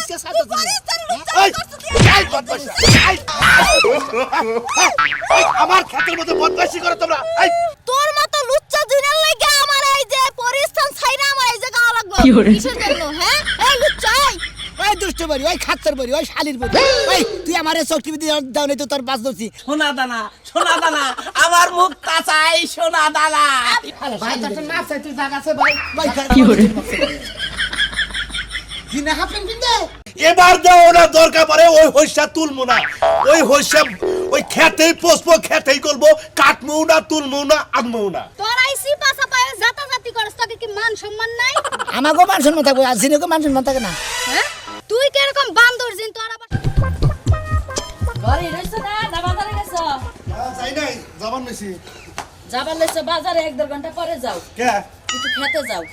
আজকে সাথে আমার ক্ষেতের মধ্যে বদমাইশি করো তোমরা। তোর মতো লুচ্চা দিনের লাগি আমার এই যে পরিস্থান ছাইরা আমার এই জায়গা লাগলো কিসের জন্য হ্যাঁ এই লুচ্চা ওই দুষ্ট বাড়ি ওই খাচ্চার বাড়ি ওই শালির বাড়ি ওই তুই আমারে চোখটি দাও নাই তো তোর বাস ধরছি সোনা দানা আমার মুক্তা চাই সোনা দানা। ভাই তোর না চাই তুই জায়গা আছে ভাই ভাই কি করে দিনে হাফেন বিন্দে এবার দাও না দরকার পড়ে ওই হইসা তুলমু না, ওই হইসা ওই খেতেই পোষবো খেতেই করবো, কাটমু না তুলমু না আনমু না। তোর আইসি পাছা পায়ে জাতাজাতি করছ তোকে কি মান সম্মান নাই? আমাগো মান সম্মান থাকবে আর সিনেকো মান সম্মান থাকে না। হ্যাঁ তুই কি এরকম বান্দর জিন তোর আবার ঘরে রইছো না না বাজারে গেছো যাই নাই যাবার নিছি। যাবার লইছো বাজারে 1-2 ঘন্টা পরে যাও কে একটু খেতে যাও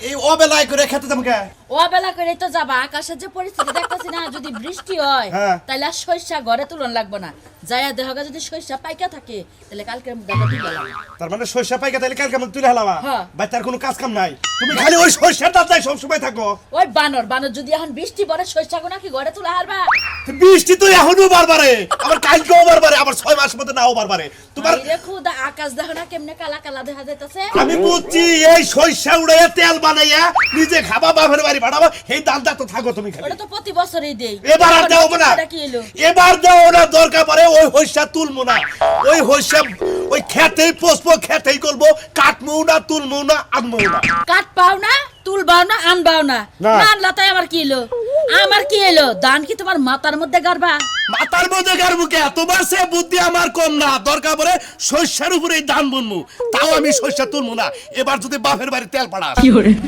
এই অবেলায় করে খেতে যাবো কে? ও বেলা করে তো যাবা আকাশের যে পরিস্থিতি দেখতেছি না যদি বৃষ্টি হয় হ্যাঁ। তাহলে আর শস্যা ঘরে তুলন লাগবে না যায়া দেহগা যদি শস্যা পাইকা থাকে তাহলে কালকে দেখা দিবে তার মানে সরষা পাইকা তাহলে কালকে আমি তুলে হেলাবা। হ্যাঁ। ভাই তার কোনো কাজ কাম নাই, তুমি খালি ওই সরষাটা তাই সব সময় থাকো। ওই বানর যদি এখন বৃষ্টি পড়ে শস্যা গুনা কি ঘরে তুলে হারবা বৃষ্টি তো এখনো বারবারে, আবার কালকেও বারবারে, আবার 6 মাসের মধ্যে নাও বারবারে। তোমার আরে খুদা আকাশ দেখো না কেমনে কালা কালা দেখা যাইতাছে আমি বুঝছি এই সরষা উড়াইয়া তেল বানাইয়া নিজে খাবা বাপের বাড়ি পাঠাবো, এই দালটা তো থাকো তুমি খালি। ওটা তো প্রতি বছরই দেই এবার আর দেও না, এটা কি এলো এবার দেও না দরকার পড়ে ওই হইসা তুলমু না, ওই হইসা ওই খেতেই পোষবো খেতেই করবো, কাটমু না তুলমু না আনমু না। কাট পাও না তুলবাও না আনবাও না না। না আনলা তাই আমার কি এলো দান কি তোমার মাথার মধ্যে গারবা মাথার মধ্যে গার মুখে তোমার সে বুদ্ধি আমার কম না, দরকার পড়ে শস্যের উপরে দান বুনমু, তাও আমি শস্য তুলমু না। এবার যদি বাপের বাড়ি তেল পাড়াস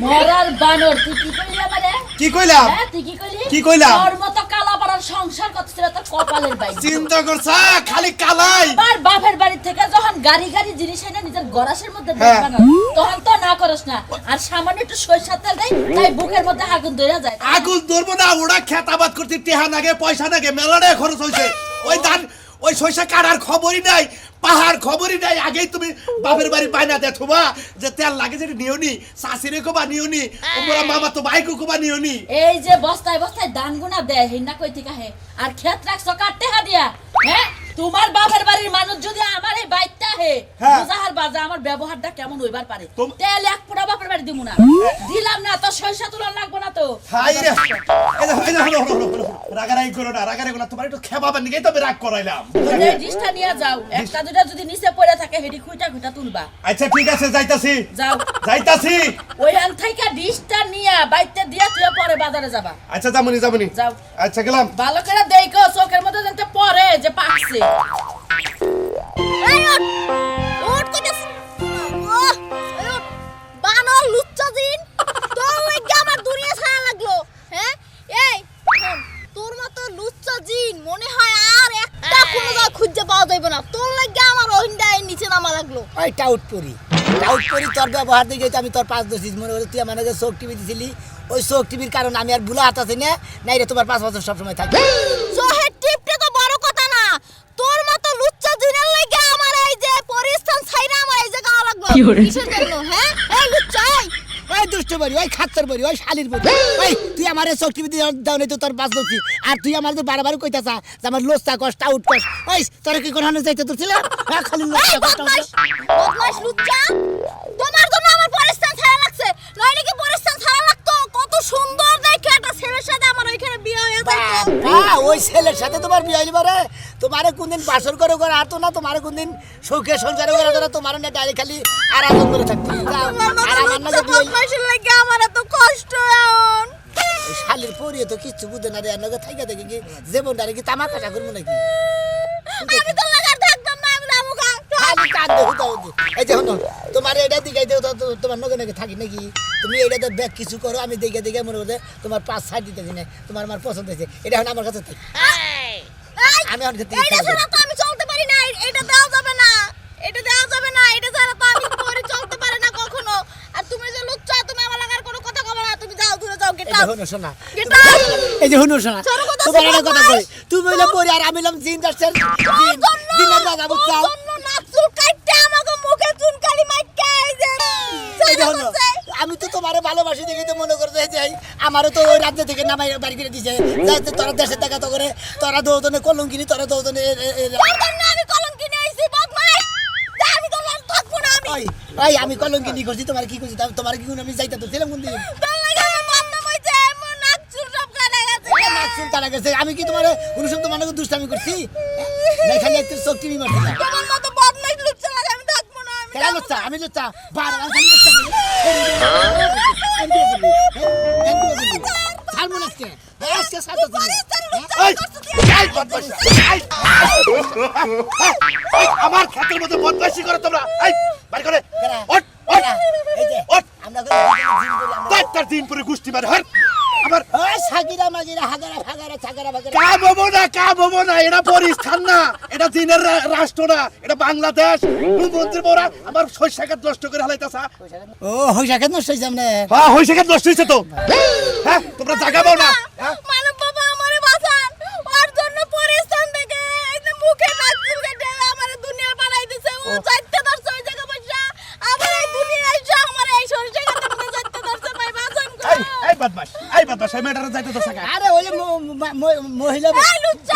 মরার বানর তুই কি কইলি আমারে কি কইলাম? হ্যাঁ তুই কি কইলি কি কইলাম? তোর মতো কালা পাড়ার সংসার করছিস তোর কপালের বাইরে চিন্তা করছা খালি কালাই। আর বাপের বাড়ি থেকে যখন গাড়ি জিনিস এনে নিজের গরাসের মধ্যে হ্যাঁ। ঢুকবা না তখন তো না করস না আর সামান্য একটু সরিষার তেল দেই তাই বুকের মধ্যে আগুন ধরে যায় আগুন ধরবো না, ওরা খেতাবাদ করতে টেহা নাগে পয়সা নাগে মেলানে খরচ হয়েছে, ওই ধান ওই শস্য কাটার খবরই নাই, পাহাড় খবরই নাই। আগেই তুমি বাপের বাড়ি পায়না দেখবা যে তেল লাগে যেটা নিওনি, শাশুড়ি কোবা নিওনি, ওমরা মামা তো ভাইকো কোবা নিওনি। এই যে বস্তায় বস্তায় ধান গুনা দেয় হিন্না কই থেকে হে আর ক্ষেত রাখছো কাটতে হা দিয়া হ্যাঁ তোমার বাপের বাড়ির মানুষ যদি আমার এই বাইকটা হে হ্যাঁ। বুঝাহার বাজা আমার ব্যবহারটা কেমন হইবার পারে তোম- তেল এক পুরা বাপের বাড়ি দিমু না দিলাম না তো সরিষা তুলন লাগবো না তো হাই রে, এই দেখো, রাগারাগি করো না, রাগারাগি করো না, তোমার একটু খেপাবার নিকেই তো আমি রাগ করাইলাম। ওই ডিশটা নিয়ে যাও একটা দুটা যদি নিচে পড়ে থাকে হেডি খুঁটা খুঁটা তুলবা আচ্ছা ঠিক আছে যাইতাছি যাও যাইতাছি। ওই আন থেকে ডিশটা নিয়ে বাইতে দিয়া তুই পরে বাজারে যাবা আচ্ছা যাবনি যাবনি, যাও আচ্ছা গেলাম। ভালো করে দেখো চোখের মধ্যে যাতে পরে যে পাকছে এই ওট কইতাছ বানর লুচ্চা জিন তোর লাগি আমার দুনিয়া ছাড়া লাগলো হ্যাঁ এই শোন, তোর মতো লুচ্চা জিন মনে হয় আর একটা কোনো জায়গা খুঁজে পাওয়া যাবে না, তোর লাগি আমার ওহিন্দায় নিচে নামা লাগলো। ওই টাউট পরি তোর ব্যবহার দেখে তো আমি তোর পাঁচ দোষী মনে করি তুই আমার চোখ টিভি দিছিলি, ওই চোখ টিভির কারণে আমি আর ভুলা হাতাছি না নাই রে তোমার 5 বছর সবসময় থাকবে। সোহের টিপটা তো বড় কথা না, তোর মতো লুচ্চা জিনের লাগি আমার এই যে পরিস্থান ছাইরা আমার এই জায়গা লাগলো কিসের জন্য হ্যাঁ এই লুচ্চা ওই দুষ্ট বাড়ি ওই খাচ্চার বাড়ি ওই শালির বাড়ি ওই তুই আমার চোখ টিভি দাও নাই তো তোর বাস ধরছি আর তুই আমার বারবার কইতাছা যে আমার লোস্তা কষ্ট আউট কষ্ট ওই তোর কি কোন যাইতে তো ছিল খালি লোস্তা কষ্ট বদমাশ লুচ্চা তোমার জন্য আমার পরিস্থান ছাড়া লাগছে নইলে কি পরিস্থান ছাড়া লাগতো কত সুন্দর দেখে একটা ছেলের সাথে আমার ওইখানে বিয়ে হয়ে যেত ওই ছেলের সাথে তোমার বিয়ে হইলি পারে তোমারে কোনদিন বাসর করে করে আর তো না তোমারে কোনদিন সুখে সংসারে করে না তোমার না ডাইরেক্ট খালি আরাম করে থাকতে আর আমার না বিয়ে বদমাশের লাগি আমার এত কষ্ট এখন শালির পরিয়ে তো কিচ্ছু বুঝে না রে আর নগে থাইকা দেখি কি জীবন ডারে কি তামাকা করবো নাকি আমি তো লাগার থাকতাম না আমি নামু খা খালি কাঁদতে হতো এই যে হনো তোমার এটা দিকে তোমার নগে নগে থাকি নাকি তুমি এটাতে ব্যাগ কিছু করো আমি দেখে দেখে মনে করতে তোমার 5-6 দিতেছি না তোমার আমার পছন্দ হয়েছে এটা এখন আমার কাছে থাকি আমি এখন এইটা ছাড়া তো আমি চলতে পারি না এটা দেওয়া যাবে না এটা দেওয়া যাবে না এটা ছাড়া তো আমি পরে চলতে পারি না কখনো আর তুমি যে লুচ্চা তুমি আমার লাগার কোনো কথা কবে না তুমি যাও দূরে যাও গেট আউট হনো শোনা গেট আউট এই যে হনো শোনা তোমার একটা কথা কই তুমি হইলে পরে আর আমি হলাম জিন দাসের দিনের রাজা বুঝছাও জন্য নাচুল কাটতে আমাকে মুখে চুনকালি মাইকা এই যে এই যে হনো আমি তো তোমারে ভালোবাসি দেখে তো মনে করতে যাই আমারও তো ওই রাজ্য থেকে নামাই বাড়ি করে দিছে যাতে তোরা দেশে টাকা তো করে তোরা দৌদনে কলঙ্কিনি তোরা দৌদনে তোর জন্য আমি কলঙ্কিনী হইছি বদমাই যা আমি তো আর থাকবো না আমি ওই আমি কলঙ্কিনি করছি তোমার কি করছি তোমার কি আমি যাইতে তো ছিলাম কোন দিন তোর লাগে আমার মন নাম হইছে এমন নাক চুল সব কাটা গেছে নাকসুল তারা গেছে আমি কি তোমার কোনো সময় তোমার দুষ্টামি করছি না খালি একটু চোখ টিভি মারছি না তোমার মতো বদমাই লুচ্চা লাগে আমি থাকবো না আমি কেন লুচ্চা আমি লুচ্চা বারবার খালি লুচ্চা করি ছাড়বো না আজকে আজকে ছাড়তো তুমি এই, এই বদমাশ, এই, এই, আমার ক্ষেতের মধ্যে বদমাশি করে তোমরা এই বাড়ি করে ওঠ ওঠ এই যে ওঠ আমরা জিম করি আমরা তার দিন পরে গুষ্টি মারে হট আমার ওই সাকিরা মাগিরা হাগারা ফাগারা ছাগারা ফাগারা কাম হবো না এটা পরিস্থান না এটা চীনের রাষ্ট্র না এটা বাংলাদেশ মন্ত্রী বড়া আমার শস্যাঘাত নষ্ট করে হালাইতাছা ও হইসা কেন নষ্ট হইছে আমনে হ্যাঁ শস্যাঘাত নষ্ট হয়েছে তো হ্যাঁ তোমরা জাগাবো না হ্যাঁ মানব বাবা আমারে বাঁচান ওর জন্য পরিস্থান থেকে এই যে মুখে নাক চুল কেটে আমারে দুনিয়া বানাই দিছে ও চাইতে ধরছে ওই জায়গা বসা আবার এই দুনিয়া এসে আমার এই সরিষা কাটার মধ্যে চাইতে ধরছে ভাই বাঁচান গো এই বদমাশ এই মেয়েটারে যাইতে তো সাকা আরে ওই যে মহিলা এই লুচ্চা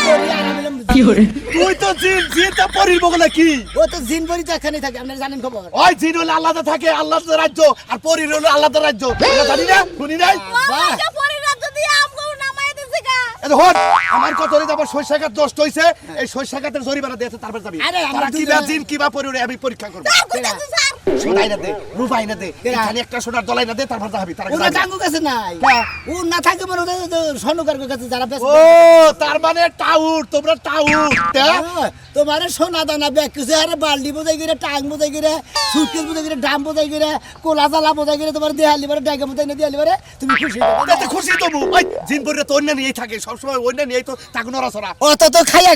তুই তো জিন তো পরির বগলে কি ও তো জিন বড়ি তো এখানে থাকে আপনারা জানেন খবর ওই জিন হলো আল্লাহতে থাকে আল্লাহর রাজ্য আর পরির হলো আল্লাহর রাজ্য এটা জানি না শুনি নাই আমাকে পরিরাজ্য দিয়ে আমগো নামায় দিছে গা এই হট আমার কত হইছে আমার শস্যাঘাত নষ্ট হইছে এই শস্যাঘাতের জরিমানা দিয়েছে তারপর যাবি আরে, আমার তারা কি দুজনে- জিন কি বা পরিরে আমি পরীক্ষা করব তার কথা তো স্যার সোনাই না দে রূপাই না দে এখানে একটা সোনার দলাই না দে তারপর যাবি তার ওনা টাঙ্গু কাছে নাই হ্যাঁ। ও না থাকে মানে ওদের স্বর্ণকার কাছে যারা বেশ ও তার মানে টাউর তোমরা টাউর তোমার সোনা দানা ব্যাগ কিছু আরে বাল্টি বোঝাই করে টাং বোঝাই করে সুটকেস বোঝাই করে ডাম বোঝাই করে কোলা জ্বালা বোঝাই করে তোমার দেহালি পারে ডাইগা বোঝাই না দেহালি পারে তুমি খুশি তাতে খুশি তো ওই জিন পরিরে তো অন্য নিয়েই থাকে সব সময় অন্য নিয়েই তো তাকে নড়াছড়া অত তো খাইয়া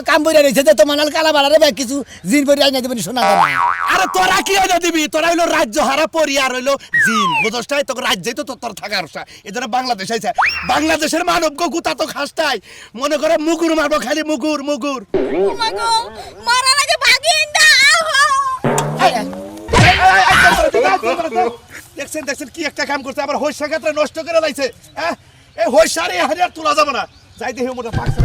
কাম বইরা রয়েছে যে তোমার নাল কালা বাড়ারে ব্যাগ কিছু জিন বইরা আইনা দেবেন সোনা দানা আরে তোরা কি হইলো দিবি তোরা হইলো রাজ্য হারা পরি আর হইলো জিন বুঝছটাই তোকে রাজ্যেই তো তোর থাকার আশা এজন্য বাংলাদেশ আইছে বাংলাদেশের মানব গুতা তো খাসটাই মনে করে মুগুর মারবো খালি মুগুর মাগো মারার আগে ভাগিয়ে না দেখছেন কি একটা কাম করছে আবার হইসা ক্ষেত্রে নষ্ট করে লাইছে হ্যাঁ এই হইসারে হারিয়ার তোলা যাবে না যাই দেখি মোটা পাকছে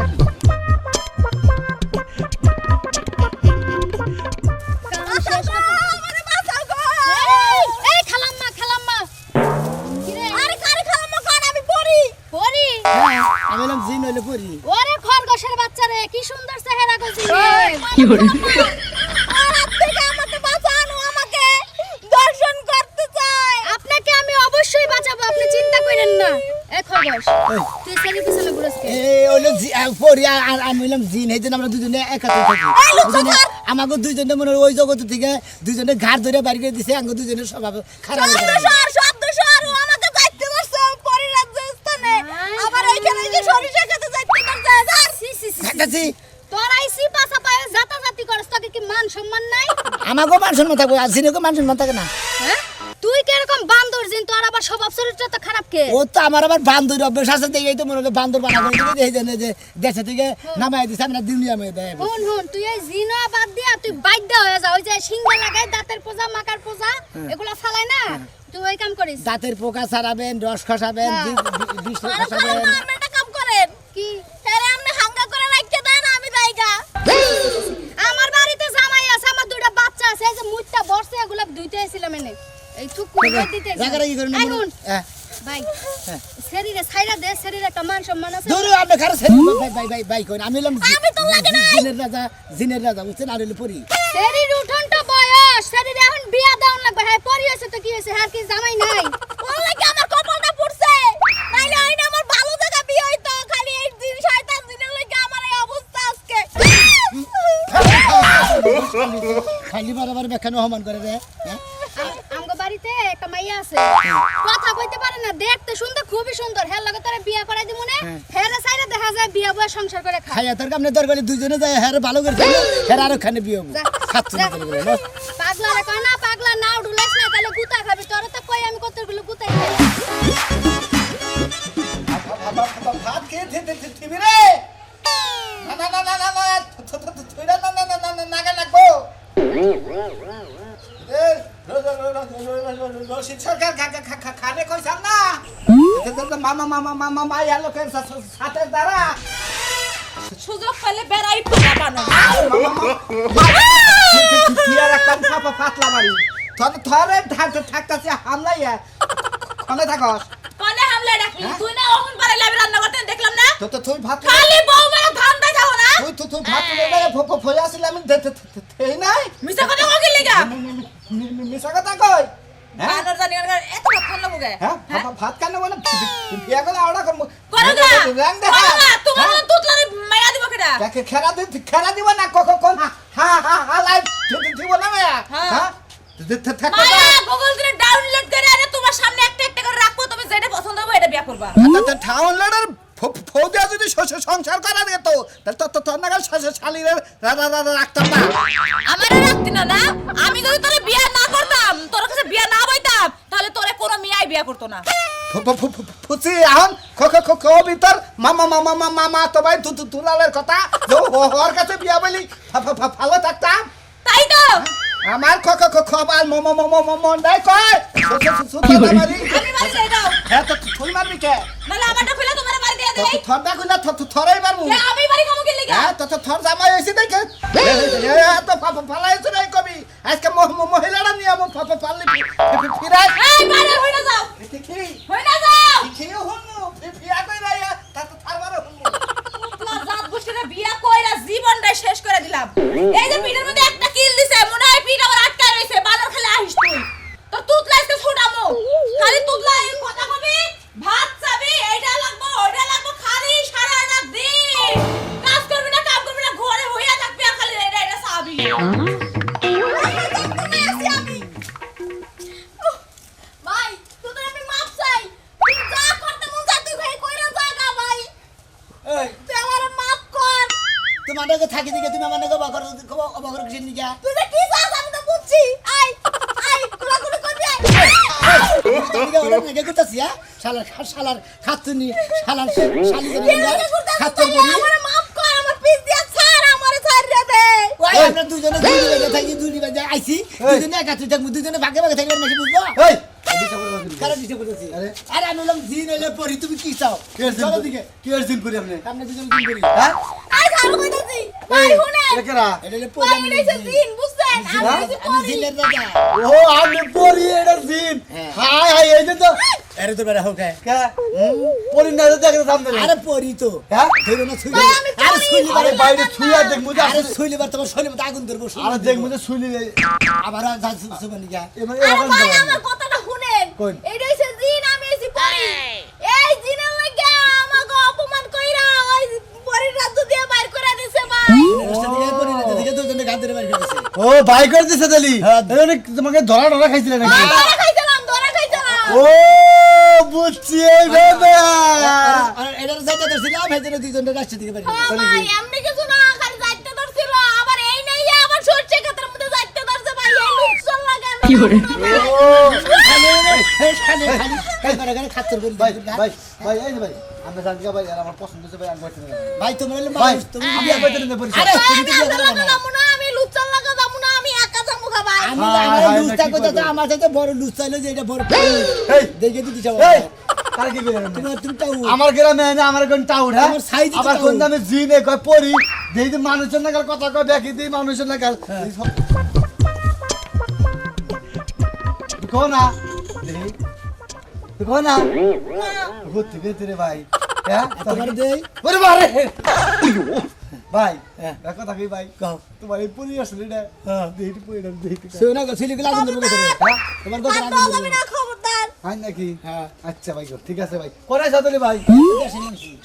আমারে বাঁচাও গো এই খালাম্মা কি রে আরে কারে খালাম্মা কোন আমি পড়ি আমি বললাম জিন হইলে পরি ওরে খরগোশের বাচ্চা রে কি সুন্দর চেহারা করছিস কি করে আমাকে বাঁচানো আমাকে দর্শন করতে চাই আপনাকে আমি অবশ্যই বাঁচাবো আপনি চিন্তা করেন না এ খরগোশ তুই সেরি পিছনে ঘুরেছ কে এই হইলো পরি আর আমি বললাম জিন এই জন্য আমরা দুজনে একাত্র থাকি এই লোক দুজনে সরকার! আমাকে দুইজনে মনে হয় ওই জগৎ থেকে দুজনে ঘাট ধরে বাড়ি করে দিছে আমাকে দুজনের স্বভাব খারাপ হয়ে গেছে। শব্দ শহর ও আমাকে যাইতে বসছে পরিরাজ্য স্থানে আবার এইখানে যে সরিষা খেতে যাইতে করছে দেখাচ্ছি তোর আইসি পাছা পায়ে জাতাজাতি করছ তোকে কি মান সম্মান নাই আমাকেও মান সম্মান থাকবে আর জিনেকেও মান সম্মান থাকে না হ্যাঁ তুই কি এরকম বান্দর জিন তোর আবার স্বভাব চরিত্র তো খারাপ কে ও তো আমার আবার বান্দর অভ্যাস আছে দেখেই তো মনে হয় বান্দর বানা করে দিবে এই জন্য যে দেশে থেকে নামাই দিছে আমরা দুনিয়া মেয়ে দেয় হুন তুই এই জিনা বাদ দিয়া তুই বাইদ্যা হয়ে যা ওই যে সিংহা লাগাই দাঁতের পোজা মাকার পোজা এগুলা ফালাই না তুই ওই কাম করিস দাঁতের পোকা ছাড়াবেন রস খসাবেন বিষ আরে খসাবেন আপনি একটা কাম করেন কি আরে আপনি হাঙ্গা করে রাখতে দেন আমি যাইগা আমার বাড়িতে জামাই আছে আমার দুইটা বাচ্চা আছে এই যে মুইটা বর্ষে এগুলা ধুইতে এসেছিলাম এনে এই থুকু দিতে রাগারাগি করেন না এই হুন হ্যাঁ ভাই শরীরে ছাইরা দে শরীরে একটা মান সম্মান আছে ধরো আপনি খারাপ ভাই কইন আমি বললাম আমি তো লাগে নাই। জিনের রাজা বুঝছেন আর হইলো পরি শরীর উঠনটা বয়স শরীরে এখন বিয়া দাউন লাগবে হ্যাঁ পরি হইছে তো কি হইছে আর কি জামাই নাই ওলাই কি আমার কপালটা পুড়ছে নাইলে আইনা আমার ভালো জায়গা বিয়ে হইতো খালি এই দিন শয়তান দিনের লাগি আমার এই অবস্থা আজকে খালি বারবার বেখানো অপমান করে রে হ্যাঁ আমগো বাড়িতে একটা মাইয়া আছে কথা কইতে পারে না দেখতে সুন্দর খুবই সুন্দর হ্যাঁ লাগে তোরে বিয়া করাই দিমু না হ্যাঁ রে সাইরা দেখা যায় বিয়া বয়া সংসার করে খায় খাইয়া তোর কামনে দরকারি দুইজনে যায় হ্যাঁ ভালো করে হ্যাঁ আরো খানে বিয়ে হবো যা, খাচ্ছি যা। না করে পাগলা রে কয় না পাগলা না উড়ুলাস না তাহলে গুতা খাবি তোরে তো কই আমি কতগুলো গুতাই খাই ভাত খেয়ে থিবি রে না থুইরা নাগে লাগবো রশিদ সরকার মাইয়া লোকের সাথে দ্বারা সুযোগ পেলে বেড়াই পালা বানো আর একটা পাতলা বাড়ি থরে থাকতেছে হামলাইয়া কোনে থাকস কোনে হামলা ডাকলি তুই না ওমন পারে লাইভ রান্না করতে দেখলাম না তো তুই ভাত খালি বউ মেরে ধান দাই যাও না তুই ভাত ফলে আসলে আমি এই নাই মিছা কথা কই লাগা মিশা কথা কই বানর জানি এত ভাত খান লাগো গে হ্যাঁ ভাত কানে বলে বিয়া করে আওড়া করব করো গা তোমার মন তুতলারে মাইয়া দিব কেডা খেলা দিব না কোন হা লাইভ দিব না মায়া হ্যাঁ মায়া গুগল করে ডাউনলোড করে আরে তোমার সামনে একটা একটা করে রাখবো তুমি যেটা পছন্দ হবে এটা বিয়া করবা টাউন লেডার ফৌদিয়া যদি সংসার করা যেত তাহলে তো নাগাল শালিরে রাখতাম না আমারে রাখতি না না আমি যদি তোরে বিয়া না করতাম তোর কাছে বিয়া না বইতাম তাহলে তোরে কোনো মিয়াই বিয়া করতো না ফুচি এখন ভিতর মামা তো ভাই তুলালের কথা ওর কাছে বিয়া বলি ভালো থাকতাম তাই তো আমার খবাল মন দেয় কয় আমি বাড়ি যাই দাও হ্যাঁ তো তুই মারবি কে নালে আমারটা খুলে তোমার বাড়ি দিয়ে দেই থরটা খুলে থরাই মারবু আমি বাড়ি কামু কি লাগা হ্যাঁ তো থর জামাই হইছে দেখে তো ফালাইছে নাই কবি আজকে মহিলারা নিয়ে আমার ফালি ফিরাই এই বাইরে হই না যাও কি হই না যাও কি হনু বিয়া কইরা তা তো থারবারে হনু তোমার জাত গোষ্ঠীর বিয়া কইরা জীবনটাই শেষ করে দিলাম এই যে পিঠের মধ্যে একটা কিল দিছে মনে হয় পিঠ আবার আটকায় রইছে বানর খেলে আহিস তুই তো তুতলাইতে ছুটামু খালি তুতলাই কথা কবি ভাত চাবি এইটা লাগবো ওইটা লাগবো খালি সারা রাত দিন কাজ করবি না কাম করবি না ঘরে হইয়া থাকবি আর খালি এটা চাবি ভাই তোদের আমি মাপ চাই তুই যা করতে মন চাই তুই ভাই কইরা জায়গা ভাই এই তুই আমার মাপ কর তোমার নাকি থাকি দিকে তুমি আমার নাকি অবাকর কিছু নিকা তুই যে কি চাস আমি তো বুঝছি আই তোরা কোন করবি তুমি ওরা নাকি করতেছি হ্যাঁ শালার খাতুনি শালার শালি খাতুন করি আমার মাপ কর আমার পিস দিয়া ছাড় আমারে ছাড় রে দে ওই আমরা দুজনে দুই বাজে থাকি দুই বাজে আইছি দুজনে একা তুই থাকবো দুজনে ভাগে ভাগে থাকলে নাকি বুঝবো এই কারণ দিতে বলতেছি আরে আমি বললাম জিন হইলে পরি তুমি কি চাও চলো দিকে কি আর দিন করি আপনি আমরা দুজনে জিন করি হ্যাঁ আই ছাড় কইতাছি ভাই শুনে একেরা এটা হলে পরি ভাই আমি এসে দিন বুঝছেন আমি জিনের রাজা ও আপনি পরি এটা দিন হাই হাই এই যে তো আরে তো বেড়া হোক কে পরি না দেখে সামনে আরে পরি তো হ্যাঁ ধরো না ছুই ভাই, আমি আরে পরি। ছুইলি আরে বাইরে ছুঁয়া দেখ মুজে আরে ছুইলি বার তোমার শরীরে মধ্যে আগুন ধরবো আরে দেখ মুজে ছুইলি আবার যা সুবানি গা এবার আরে এখন ভাই আমার কথাটা শুনেন কোন? এইটা হইছে জিন আমি এসি পরি এই জিনের লাগা আমাকে অপমান কইরা ওই পরির রাজ্য দিয়ে বাইর করে দিছে ভাই দিকে পরি না দিকে দুজনে গান ধরে বাড়ি গেছে ও ভাই করে দিছে দালি তোমাকে ধরা খাইছিল নাকি ধরা খাইছিলাম ও বুঝছি এই বাবা আর এটার সাইডে ধরছিলাম হেজনে দুজনে রাস্তা দিকে বাড়ি হ্যাঁ ভাই এমনি কিছু না খালি যাইতে ধরছিল আবার এই নাই আবার সরষে ক্ষেতের মধ্যে যাইতে ধরছে ভাই এই লুকসন লাগে আমি কি করে খালি খালি খালি করে খাচ্চর করি ভাই ভাই ভাই এই যে ভাই আমরা জানি ভাই আর আমার পছন্দ হচ্ছে ভাই আমি বলতে না ভাই তোমার হলো ভাই মানুষ তুমি আমি বিয়ে আর বলতে না পরিচয় আরে তুমি আমি তো বিয়ে আপনার করবে লাগে না যাবো না আমি লুকসন লাগে যাবো না আমি একা যাবো ভাই আমি হ্যাঁ, আমার হ্যাঁ, লুজটা কি কইতা করবে? আমার সাথে বড় লুজ চাইলো যে এটা বড় এই দেখে দিতে চাও এই কার কি করে তুমি তাও আমার গ্রামে না আমার কোন টাউন হ্যাঁ আমার size তো আবার টাউন। কোন নামে জিনে কয় পরি দেই যে মানুষের নাগাল কথা কয় দেখি দেই মানুষের নাগাল কোন না দেই কোন না ঘুরতে গেতে রে ভাই হ্যাঁ তোমার দেই ওরে বারে ভাই হ্যাঁ। কথা কি ভাই কও তোমার এই পরি আসলে না হ্যাঁ দেই পরি না দেই সোনা গো ছিলি গলা আগুন ধরবে হ্যাঁ তোমার আর কথা তো আগুন যাবি না খবরদার হয় নাকি হ্যাঁ আচ্ছা ভাই ঠিক আছে ভাই কোরাই সাদলি ভাই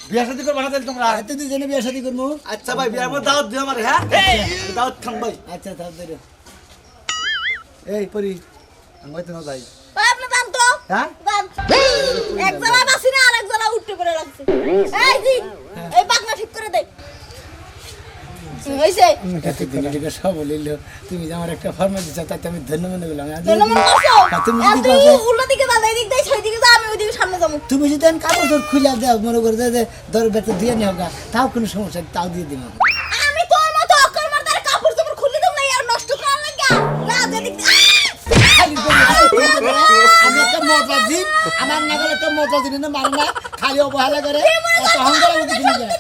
বিয়া শাদী করবা না তাহলে তোমরা এত দুজনে বিয়ে শাদী করবো আচ্ছা ভাই বিয়ার মধ্যে দাওয়াত দিও আমার হ্যাঁ দাওয়াত খান ভাই আচ্ছা তাও ধরো এই পরি আমি হয়তো না যাই ভাই আপনি জান তো হ্যাঁ জান এক জলা বাসি না আরেক জলা উঠতে পড়ে লাগছে এই জি এই পাকনা ঠিক করে দে হইছে এত দিনে দিকে সব বলিল তুমি যে আমার একটা ফরমাস দিছো তাতে আমি ধন্য মনে করলাম ধন্যবাদ করছো তুমি আর যদি তুই করো উল্টো দিকে যা এদিক দিয়ে সেই দিকে যা আমি ওইদিকে সামনে যাবো তুমি যদি আমি কাপড় তোর খুলে দাও মনে করে যে ধর বেতে দিয়ে নিও গা তাও কোনো সমস্যা নেই, তাও দিয়ে দিব আমি তোর মতো অকল মারদার কাপড় চোপড় খুলে দেব না আর নষ্ট করার লাগা না যেদিক খালি বলি, আমি একটা মজা দিই আমার না গেলে তো মজা জিনিস না মানে না খালি অবহেলা করে এত অহংকার আমাকে দিলি যায়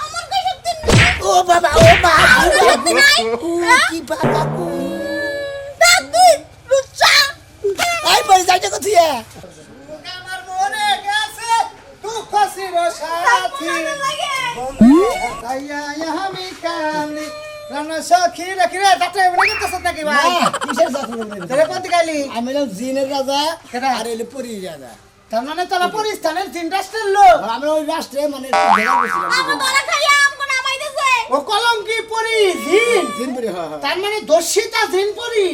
আমার কই শক্তি নাই ও বাবা ও মা শক্তি নাই কি বাবা গো দাদি লুচ্চা এই পরে যাইতে কোথায় আমার মনে গেছে দুঃখ ছিল সাথী তাইয়া আমি কালি রানা সখী রেখে রে দাঁতে বলে গেছে নাকি ভাই কিসের জাতি তোরে কোন দিকাইলি আমি হলাম জিনের রাজা কেডা? আর এলে পরি রাজা তার মানে তোরা পরিস্থানের তিন রাষ্ট্রের লোক আর আমরা ওই রাষ্ট্রে মানে একটু ভেড়া বসছিলাম। আমরা ধরা খাইয়া আমগো নামাইতেছে ও কলঙ্কি পরি জিন জিন পরি হ্যাঁ হ্যাঁ তার মানে দর্শিতা জিন পরি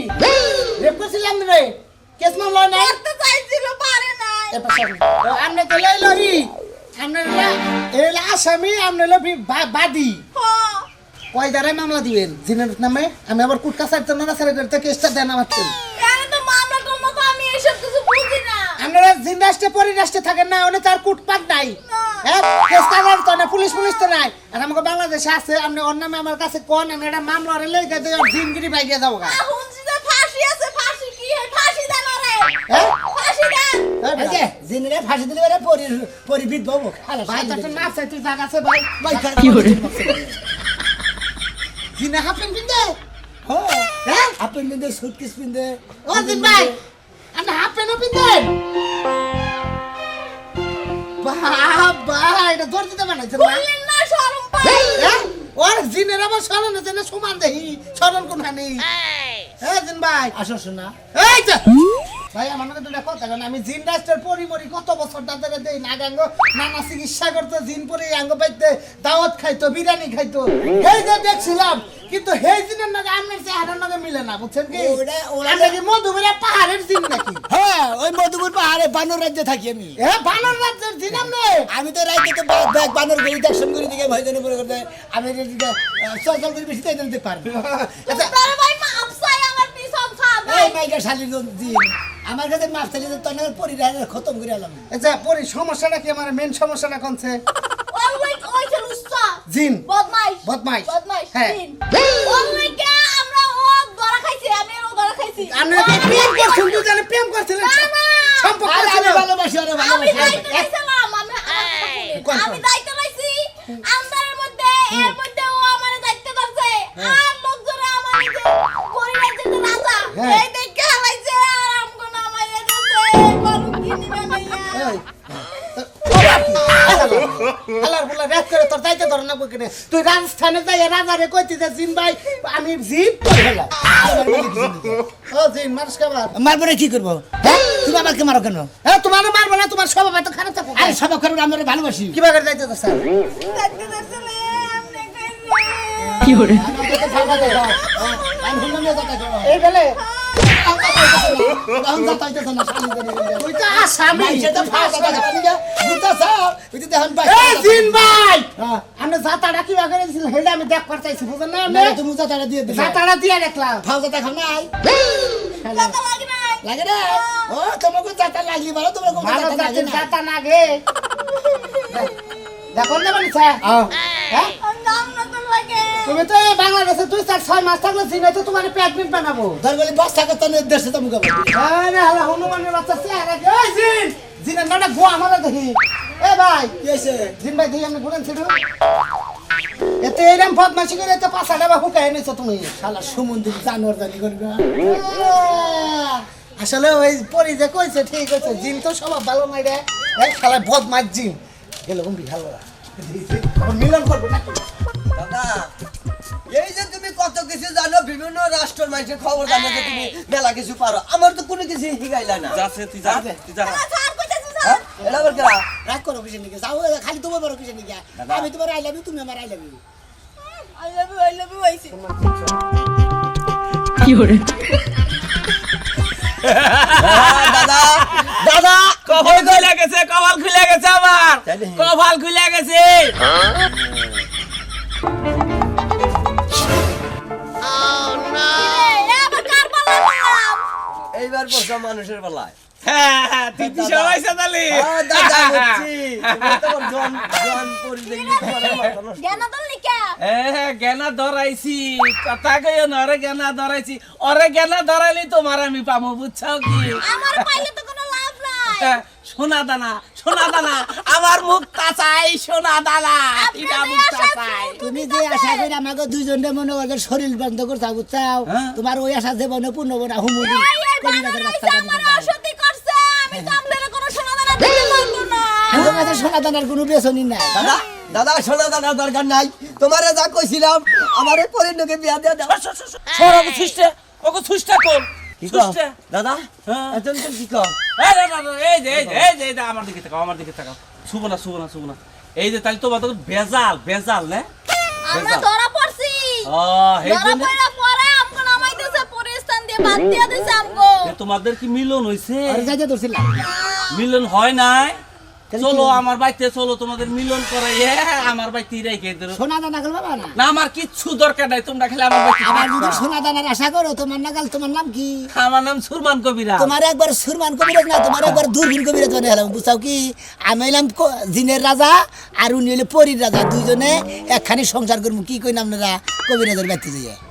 রেপ করছিলাম রে কেস মামলা নাই করতে চাইছিল পারে নাই আমনে তো লই লই আমনে এলা আসামি আমনে লবি বাদী হ কয় দ্বারাই মামলা দিবেন জিনের নামে আমি আবার কুটকা সাইতে না সারে করতে কেসটা দেন আমার তো কেন তো মামলা করবো তো আমি এইসব কিছু বুঝি না আপনারা জিন রাষ্ট্রে পরি রাষ্ট্রে থাকেন না ওনে তার কুটপাট নাই না। হ্যাঁ কেস কাগজ তো না পুলিশ তো নাই আর আমাকে বাংলাদেশে আছে আপনি ওর নামে আমার কাছে কোন আমি এটা মামলা রে লই গেছে আর জিনগিরি বাইকে যাবো গা শুনছি যে ফাঁসি আছে ফাঁসি কি হয় ফাঁসি দেন ওরে হ্যাঁ ফাঁসি দেন এই যে জিনের ফাঁসি দিলে এরা পরি বিদ বাবু খালা ভাই তো একটা নাচ চাইতে জায়গা আছে ভাই ভাই কি করে জিনে হাফেন পিন্দে হ্যাঁ আপনি পিন্দে সুটকেস পিন্দে ও জিন ভাই আপনি হাফেন পিন্দেন বাবা এটা ধরে দিতে বানাইছে না বললেন না শরম পাই হ্যাঁ? ওর জিনের আবার স্মরণ আছে না সমান দেহি স্মরণ কোনখানে হ্যাঁ জিন ভাই আসো শোনা এই তো ভাই আমার নাকি দুটা কথা কারণ আমি জিন রাষ্ট্রের পরিমরি কত বছর দাদারে দেই নাগাঙ্গ নানা চিকিৎসা করতো জিন পরি আঙ্গ পাইতে দাওয়াত খাইতো বিরিয়ানি খাইতো এই যে দেখছিলাম কিন্তু সেই জিনের নাকি আপনার চেহারার নাকি মিলে না বুঝছেন কি ওরা আমরা কি মধুবেরা পাহাড়ের জিন নাকি হ্যাঁ ওই মধুপুর পাহাড়ে বানর রাজ্যে থাকি আমি এ বানর রাজ্যের জিন আপনি আমি তো রাইতে তো ব্যাগ বানর গড়ি দর্শন করে দিকে ভয় জন্য পরে করতে আমি চল চল করে বেশি তাই দিতে পারবো তারে ভাই মাপ চাই আমার পিছন ছাড় এই মাইকা শালির দিন আমার কাছে মাছ চাইলে তো অনেক পরিবার খতম করে এলাম আচ্ছা পরি সমস্যাটা কি আমার মেন সমস্যাটা কোনছে ওই যে লুচ্চা জিন বদমাইশ বদমাইশ বদমাইশ হ্যাঁ তিন ওই কে আমরা ও ধরা খাইছি আমি ও ধরা খাইছি আপনি কি প্রেম করছেন দুজনে প্রেম করছিলেন না, না। সম্পর্ক আরে আমি ছিল ভালোবাসি আরে আমি ভালোবাসি দায়িত্ব লইছিলাম আমি দায়িত্ব লইছি আন্দারের মধ্যে এর মধ্যে ও আমার দায়িত্ব করছে আর লোকজনে আমার যে পরিবার যে রাজা হ্যাঁ। এই দেখে হালাইছে আর আমগো নামাইয়া দিছে কোন কি নিবে নাইয়া আল্লাহর বলা রেট করে তোর দায়িত্ব ধরে না বকিনে তুই রাজস্থানে যাই রাজারে কইতি যে জিন ভাই আমি জিপ করে ফেলা ও জিন মারস কাবার মারবো না কি করবো হ্যাঁ তুমি আমাকে মারো কেন হ্যাঁ তোমার মারবো না তোমার স্বভাব এত খারাপ থাকো আরে সব করবো আমরা ভালোবাসি কি বাগার দায়িত্ব তো স্যার দায়িত্ব ধরছিলে আমনে কইরে এই বেলে তুই তো আসামি সেটা ফাঁসা এই জিন ভাই হ্যাঁ। আমি জাতাটা কি বাগারে দিছিল হেডা আমি দেখ করতেছি বুঝেন না আমি তুমি জাতাটা দিয়ে দিলে জাতাটা দিয়ে দেখলাম ফাও জাতা খাও নাই কথা লাগে নাই লাগে না ও তোমাকে জাতা লাগলি ভালো তোমার কোনো ভালো জাতা লাগে জাতির না জাতা নাগে দেখো না মানে হ্যাঁ নাম না তো লাগে তুমি তো এই বাংলাদেশে 2-4-6 মাস থাকলে জিনে তো তোমার পেট মিট বানাবো দরগলি বস্তা করতে দেশে তো মুখে আরে হালা হনুমানের বাচ্চা চেহারা কি ওই জিন জিনের নাটা গো আমাদের দেখি এ ভাই কি হয়েছে জিন ভাই দেখি আমি ঘুরেন ছিল এতে এরম বদমাশি করে এতে পাছাটা বা হুকায় এনেছো তুমি শালা সমুদ্র জানোয়ার জানি করবে আসলে ওই পরি যে কইছে ঠিক আছে জিন তো সব ভালো নাই রে এই শালা বদমাশ জিন এরকম বিহাল ওরা মিলন করবে না দাদা এই যে তুমি কত কিছু জানো বিভিন্ন রাষ্ট্রের মানুষের খবর জানো যে তুমি মেলা কিছু পারো আমার তো কোনো কিছু শিখাইলা না যাচ্ছে তুই যা তুই যা স্যার কইতাছে হ্যাঁ? এটা আবার কেরা রাগ করো কিসের নিকে যাও খালি তোমার বড় কিসের নিকে আমি তোমার আই লাভ ইউ তুমি আমার I love you I love you আইছি দাদা দাদা কপাল খুলে গেছে কপাল খুলে গেছে আমার তাই নাকি? কপাল খুলে গেছে আবার কার পালা দিলাম এইবার বসা মানুষের বেলায় হ্যাঁ তুই কি সবাই সাদালি দাদা বুঝছি তুমি তো আমার জন পরিদেখলি তোমার মাথা নষ্ট। জ্ঞান দল লিখা জ্ঞানা ধরাইছি কথা কইও না ওরে জ্ঞানা ধরাইছি ওরে জ্ঞানা ধরাইলি তোমার আমি পামো বুঝছাও কি আমার পাইলে তো কোনো লাভ নাই সোনা দানা আমার মুক্তা চাই সোনা দানা এটা মুক্তা চাই তুমি যে আশা করে আমাকে দুইজনে মনে করো শরীর বন্ধ করতে বুঝছাও হ্যাঁ। তোমার ওই আশা যে বনে পূর্ণ বনা হুমুদি কবিরাজের বাচ্চা আমার অসতি করছে আমি তো আমলের কোনো সোনা দানা দিতে পারবো না আমার কাছে সোনা দানার কোনো বেসনই নাই দাদা দাদা সোনা দানার দরকার নাই তোমারে যা কইছিলাম আমারে পরিণকে বিয়া দিয়ে দাও সরব সুষ্টা ওকে সুষ্টা কর কি কও সুষ্টা দাদা হ্যাঁ। এতন কি কও এই যে আমার দিকে তাকাও শুভ না এই যে তাহলে তোমার তো বেজাল না আমরা ধরা পড়ছি ও এই ধরা জন্য পড়া পরে আমগো নামাইতেছে পরিস্থান দিয়ে বাদ দিয়া দিছে আমগো তোমাদের কি মিলন হইছে আর যাইতে ধরছিলাম মিলন হয় নাই চলো আমার বাড়িতে চলো তোমাদের মিলন করে আমার বাড়িতে রেখে দেবো সোনা দানা গেল বাবা না না আমার কিচ্ছু দরকার নাই তোমরা খেলে আমার বাড়িতে আবার থাকবা। যদি সোনা দানার আশা করো তোমার নাগাল তোমার নাম কি আমার নাম সুরমান কবিরা তোমার একবার সুরমান কবিরাজ না তোমার একবার দূরবীন কবিরাজ বানিয়ে হলাম বুঝাও কি আমি হইলাম জিনের রাজা আর উনি হইলে পরীর রাজা দুইজনে একখানি সংসার করবো কি কই নাম কবিরাজের ব্যক্তি যাইয়া